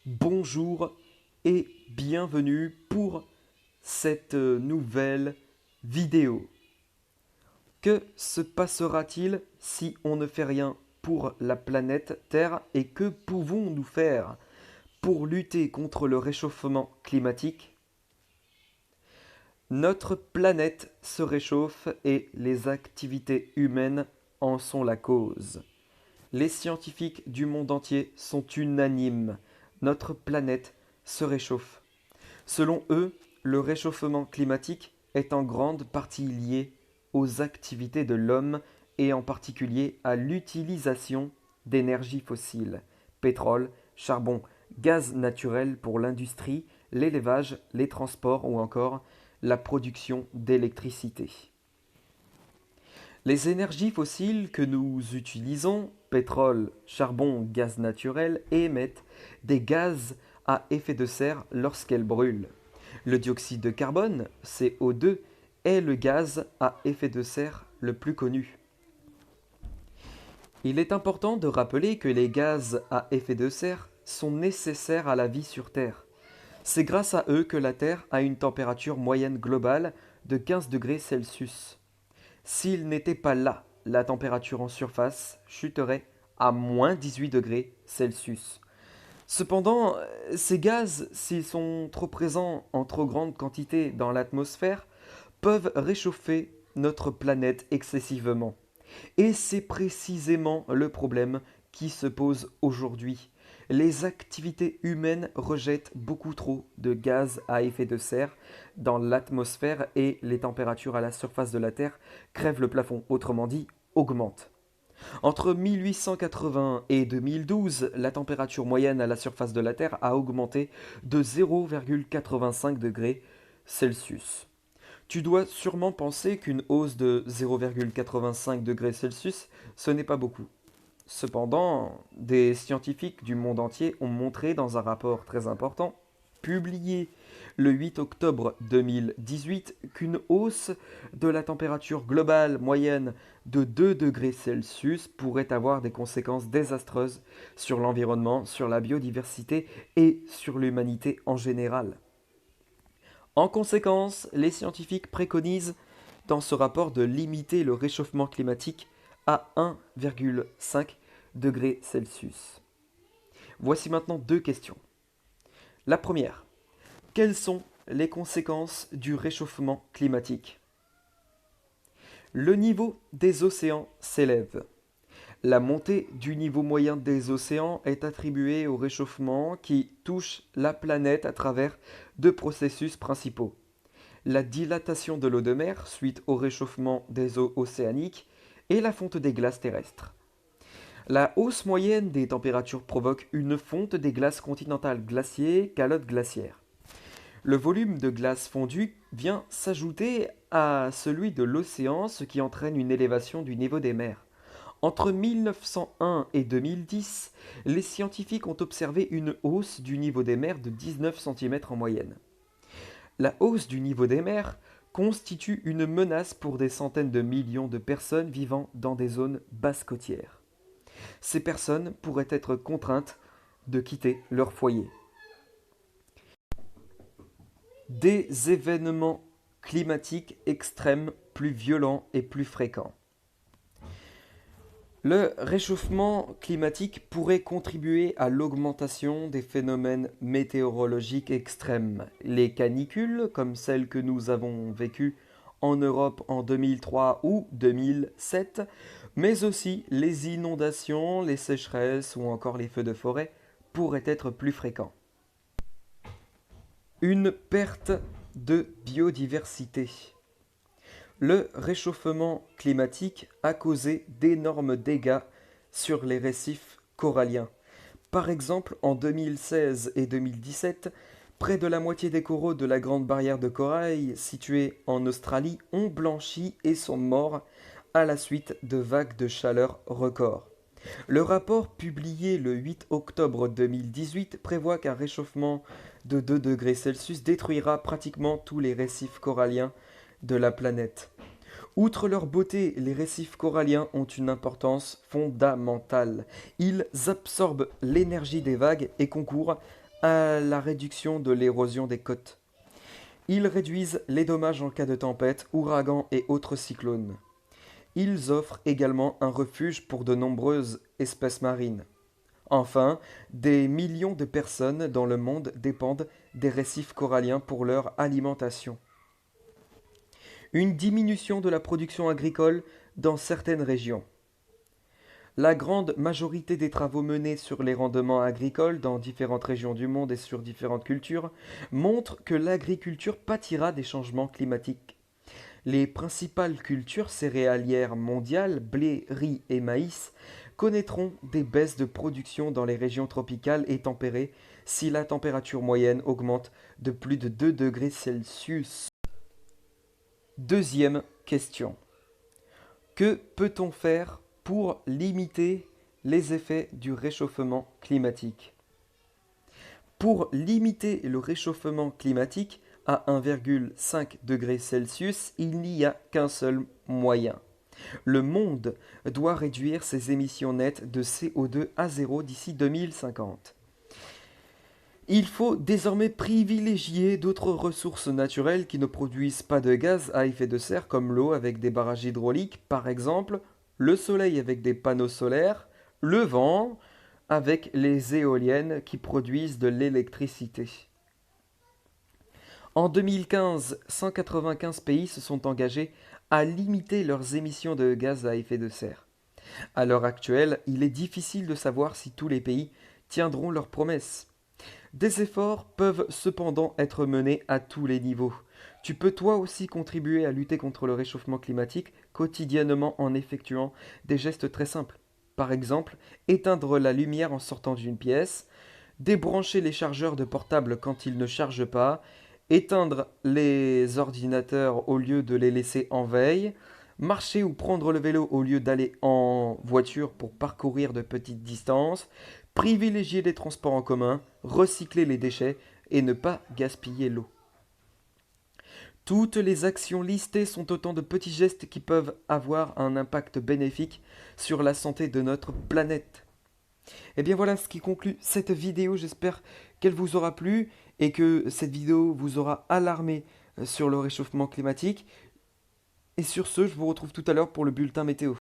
Bonjour et bienvenue pour cette nouvelle vidéo. Que se passera-t-il si on ne fait rien pour la planète Terre et que pouvons-nous faire pour lutter contre le réchauffement climatique? Notre planète se réchauffe et les activités humaines en sont la cause. Les scientifiques du monde entier sont unanimes. Notre planète se réchauffe. Selon eux, le réchauffement climatique est en grande partie lié aux activités de l'homme et en particulier à l'utilisation d'énergies fossiles, pétrole, charbon, gaz naturel pour l'industrie, l'élevage, les transports ou encore la production d'électricité. Les énergies fossiles que nous utilisons, pétrole, charbon, gaz naturel, émettent des gaz à effet de serre lorsqu'elles brûlent. Le dioxyde de carbone, CO2, est le gaz à effet de serre le plus connu. Il est important de rappeler que les gaz à effet de serre sont nécessaires à la vie sur Terre. C'est grâce à eux que la Terre a une température moyenne globale de 15 degrés Celsius. S'ils n'étaient pas là, la température en surface chuterait à moins 18 degrés Celsius. Cependant, ces gaz, s'ils sont trop présents en trop grande quantité dans l'atmosphère, peuvent réchauffer notre planète excessivement. Et c'est précisément le problème qui se pose aujourd'hui. Les activités humaines rejettent beaucoup trop de gaz à effet de serre dans l'atmosphère et les températures à la surface de la Terre crèvent le plafond, autrement dit, augmentent. Entre 1880 et 2012, la température moyenne à la surface de la Terre a augmenté de 0,85 degrés Celsius. Tu dois sûrement penser qu'une hausse de 0,85 degrés Celsius, ce n'est pas beaucoup. Cependant, des scientifiques du monde entier ont montré dans un rapport très important, publié le 8 octobre 2018, qu'une hausse de la température globale moyenne de 2 degrés Celsius pourrait avoir des conséquences désastreuses sur l'environnement, sur la biodiversité et sur l'humanité en général. En conséquence, les scientifiques préconisent dans ce rapport de limiter le réchauffement climatique à 1,5 degré Celsius. Voici maintenant deux questions. La première, quelles sont les conséquences du réchauffement climatique? Le niveau des océans s'élève. La montée du niveau moyen des océans est attribuée au réchauffement qui touche la planète à travers deux processus principaux. La dilatation de l'eau de mer suite au réchauffement des eaux océaniques et la fonte des glaces terrestres. La hausse moyenne des températures provoque une fonte des glaces continentales glaciers, calottes glaciaires. Le volume de glace fondue vient s'ajouter à celui de l'océan, ce qui entraîne une élévation du niveau des mers. Entre 1901 et 2010, les scientifiques ont observé une hausse du niveau des mers de 19 cm en moyenne. La hausse du niveau des mers constitue une menace pour des centaines de millions de personnes vivant dans des zones basses côtières. Ces personnes pourraient être contraintes de quitter leur foyer. Des événements climatiques extrêmes plus violents et plus fréquents. Le réchauffement climatique pourrait contribuer à l'augmentation des phénomènes météorologiques extrêmes. Les canicules, comme celles que nous avons vécues en Europe en 2003 ou 2007, mais aussi les inondations, les sécheresses ou encore les feux de forêt pourraient être plus fréquents. Une perte de biodiversité. Le réchauffement climatique a causé d'énormes dégâts sur les récifs coralliens. Par exemple, en 2016 et 2017, près de la moitié des coraux de la Grande Barrière de Corail, située en Australie, ont blanchi et sont morts à la suite de vagues de chaleur records. Le rapport publié le 8 octobre 2018 prévoit qu'un réchauffement de 2 degrés Celsius détruira pratiquement tous les récifs coralliens de la planète. Outre leur beauté, les récifs coralliens ont une importance fondamentale. Ils absorbent l'énergie des vagues et concourent à la réduction de l'érosion des côtes. Ils réduisent les dommages en cas de tempête, ouragans et autres cyclones. Ils offrent également un refuge pour de nombreuses espèces marines. Enfin, des millions de personnes dans le monde dépendent des récifs coralliens pour leur alimentation. Une diminution de la production agricole dans certaines régions. La grande majorité des travaux menés sur les rendements agricoles dans différentes régions du monde et sur différentes cultures montrent que l'agriculture pâtira des changements climatiques. Les principales cultures céréalières mondiales, blé, riz et maïs, connaîtront des baisses de production dans les régions tropicales et tempérées si la température moyenne augmente de plus de 2 degrés Celsius. Deuxième question. Que peut-on faire pour limiter les effets du réchauffement climatique? Pour limiter le réchauffement climatique à 1,5 degré Celsius, il n'y a qu'un seul moyen. Le monde doit réduire ses émissions nettes de CO2 à zéro d'ici 2050. Il faut désormais privilégier d'autres ressources naturelles qui ne produisent pas de gaz à effet de serre comme l'eau avec des barrages hydrauliques par exemple, le soleil avec des panneaux solaires, le vent avec les éoliennes qui produisent de l'électricité. En 2015, 195 pays se sont engagés à limiter leurs émissions de gaz à effet de serre. À l'heure actuelle, il est difficile de savoir si tous les pays tiendront leurs promesses. Des efforts peuvent cependant être menés à tous les niveaux. Tu peux toi aussi contribuer à lutter contre le réchauffement climatique quotidiennement en effectuant des gestes très simples. Par exemple, éteindre la lumière en sortant d'une pièce, débrancher les chargeurs de portable quand ils ne chargent pas, éteindre les ordinateurs au lieu de les laisser en veille, marcher ou prendre le vélo au lieu d'aller en voiture pour parcourir de petites distances, privilégier les transports en commun, recycler les déchets et ne pas gaspiller l'eau. Toutes les actions listées sont autant de petits gestes qui peuvent avoir un impact bénéfique sur la santé de notre planète. Et bien voilà ce qui conclut cette vidéo, j'espère qu'elle vous aura plu et que cette vidéo vous aura alarmé sur le réchauffement climatique. Et sur ce, je vous retrouve tout à l'heure pour le bulletin météo.